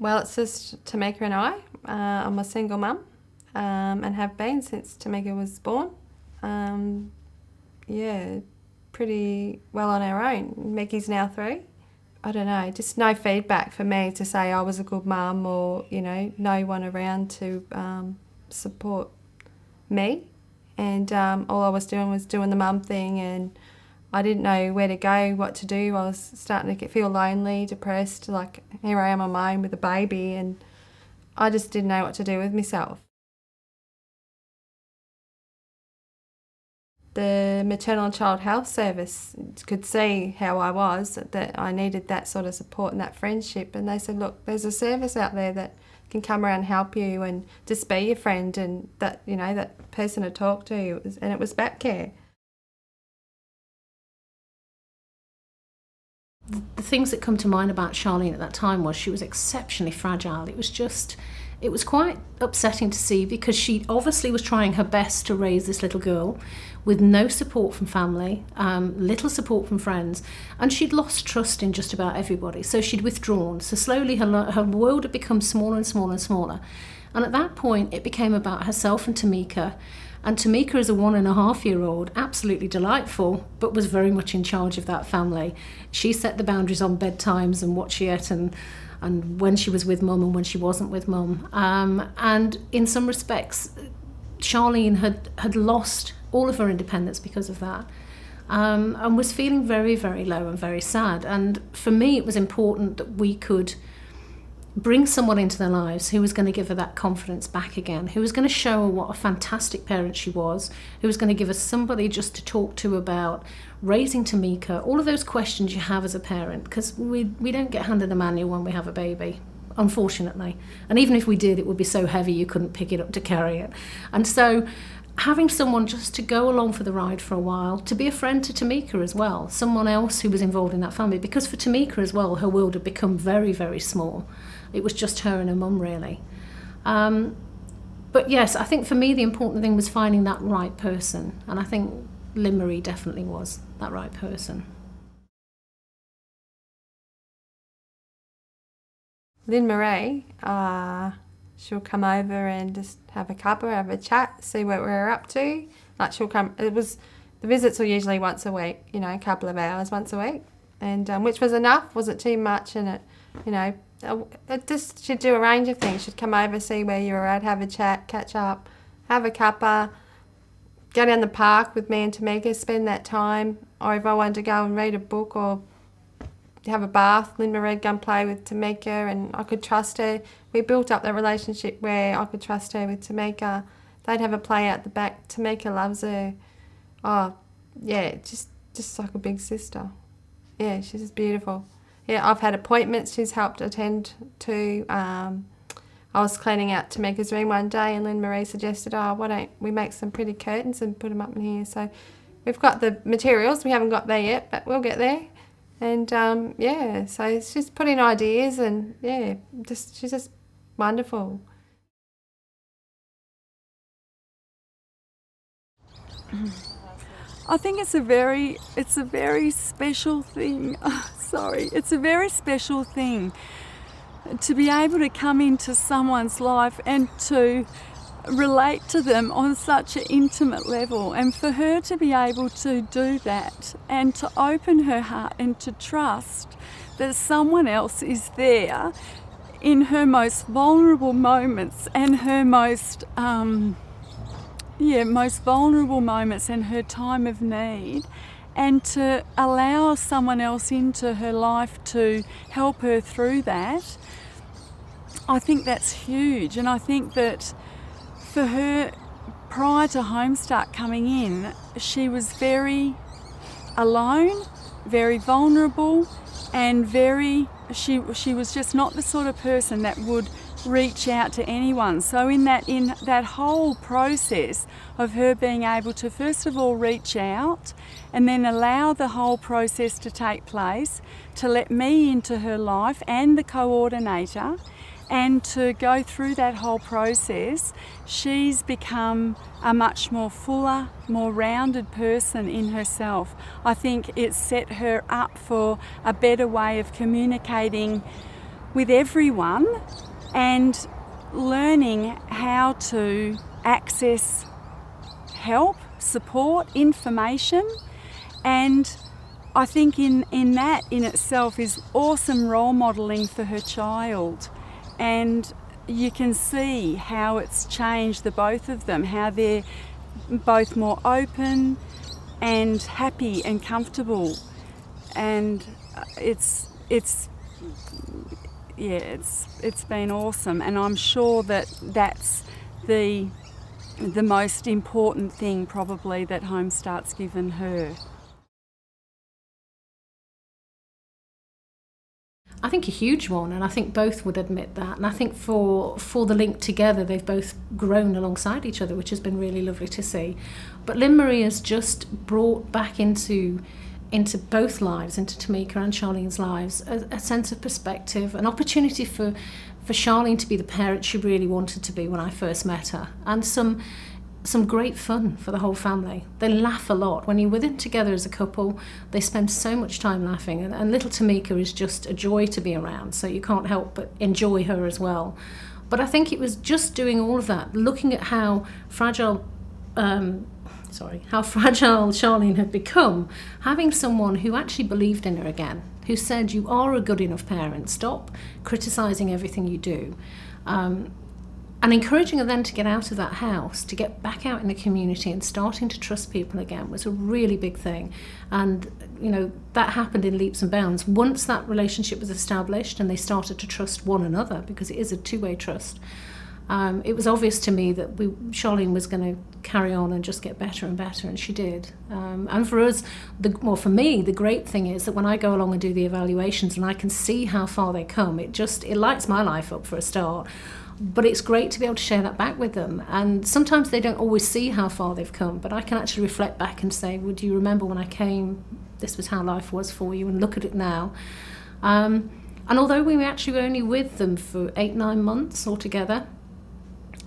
Well, it's just Tameke and I. I'm a single mum and have been since Tameke was born. Yeah, pretty well on our own. Mickey's now 3. I don't know, just no feedback for me to say I was a good mum, or, you know, no one around to support me. And all I was doing the mum thing, and I didn't know where to go, what to do. I was starting to feel lonely, depressed, like here I am on my own with a baby, and I just didn't know what to do with myself. The maternal and child health service could see how I was, that I needed that sort of support and that friendship, and they said, look, there's a service out there that can come around and help you and just be your friend, and that, you know, that person to talk to, and it was Baptcare. The things that come to mind about Sharlene at that time was she was exceptionally fragile. It was quite upsetting to see, because she obviously was trying her best to raise this little girl with no support from family, little support from friends, and she'd lost trust in just about everybody. So she'd withdrawn. So slowly her world had become smaller and smaller and smaller. And at that point, it became about herself and Tameke. And Tameke, as a 1.5-year-old, absolutely delightful, but was very much in charge of that family. She set the boundaries on bedtimes and what she ate, and when she was with mum and when she wasn't with mum. And in some respects, Sharlene had lost all of her independence because of that, and was feeling very, very low and very sad. And for me, it was important that we could bring someone into their lives who was going to give her that confidence back again, who was going to show her what a fantastic parent she was, who was going to give us somebody just to talk to about raising Tameke, all of those questions you have as a parent, because we don't get handed a manual when we have a baby, unfortunately. And even if we did, it would be so heavy you couldn't pick it up to carry it. And so having someone just to go along for the ride for a while, to be a friend to Tameke as well, someone else who was involved in that family, because for Tameke as well, her world had become very, very small. It was just her and her mum, really. But yes, I think for me the important thing was finding that right person, and I think Lyn-Maree definitely was that right person. Lyn-Maree, she'll come over and just have a cuppa, have a chat, see what we're up to. Like, she'll come, the visits are usually once a week, you know, a couple of hours once a week, and which was enough, wasn't too much, and it, you know, she'd do a range of things. She'd come over, see where you were at, have a chat, catch up, have a cuppa, go down the park with me and Tameke, spend that time, or if I wanted to go and read a book or have a bath, Lyn-Maree would go and play with Tameke, and I could trust her. We built up that relationship where I could trust her with Tameke. They'd have a play out the back. Tameke loves her. Oh, yeah, just like a big sister. Yeah, she's just beautiful. Yeah, I've had appointments she's helped attend to. I was cleaning out Tameke's room one day, and Lyn-Maree suggested, oh, why don't we make some pretty curtains and put them up in here. So we've got the materials. We haven't got there yet, but we'll get there. And yeah, so she's put in ideas, and yeah, she's just wonderful. I think it's a very special thing. Sorry, it's a very special thing to be able to come into someone's life and to relate to them on such an intimate level, and for her to be able to do that and to open her heart and to trust that someone else is there in her most vulnerable moments and her most vulnerable moments and her time of need, and to allow someone else into her life to help her through that. I think that's huge, and I think that for her, prior to Homestart coming in, she was very alone, very vulnerable, and she was just not the sort of person that would reach out to anyone. So in that whole process of her being able to first of all reach out and then allow the whole process to take place, to let me into her life and the coordinator, and to go through that whole process, she's become a much more fuller, more rounded person in herself. I think it's set her up for a better way of communicating with everyone and learning how to access help, support, information. And I think in that in itself is awesome role modelling for her child. And you can see how it's changed the both of them, how they're both more open and happy and comfortable. And it's been awesome, and I'm sure that that's the most important thing probably that Home Start's given her. I think a huge one, and I think both would admit that. And I think for the link together, they've both grown alongside each other, which has been really lovely to see. But Lyn-Maree has just brought back into both lives, into Tameke and Sharlene's lives, a sense of perspective, an opportunity for Sharlene to be the parent she really wanted to be when I first met her, and some great fun for the whole family. They laugh a lot. When you're with them together as a couple, they spend so much time laughing, and little Tameke is just a joy to be around, so you can't help but enjoy her as well. But I think it was just doing all of that, looking at how fragile Sharlene had become, having someone who actually believed in her again, who said, you are a good enough parent, stop criticising everything you do. And encouraging her then to get out of that house, to get back out in the community and starting to trust people again was a really big thing. And, that happened in leaps and bounds. Once that relationship was established and they started to trust one another, because it is a two-way trust, it was obvious to me that Sharlene was going to carry on and just get better and better, and she did. And for us, for me, the great thing is that when I go along and do the evaluations and I can see how far they come, it lights my life up for a start. But it's great to be able to share that back with them. And sometimes they don't always see how far they've come, but I can actually reflect back and say, well, do you remember when I came, this was how life was for you, and look at it now. And although we actually were only with them for 8-9 months altogether,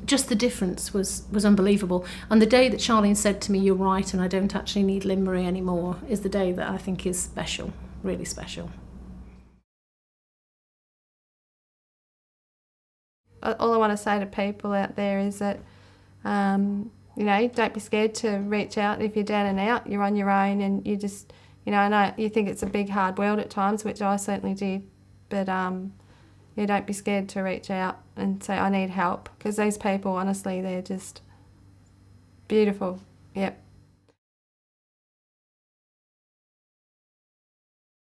just the difference was unbelievable. And the day that Sharlene said to me, you're right, and I don't actually need Lyn-Maree anymore, is the day that I think is special, really special. All I want to say to people out there is that, don't be scared to reach out. If you're down and out, you're on your own, and you just, I know you think it's a big, hard world at times, which I certainly did, but don't be scared to reach out and say, I need help, because these people, honestly, they're just beautiful. Yep.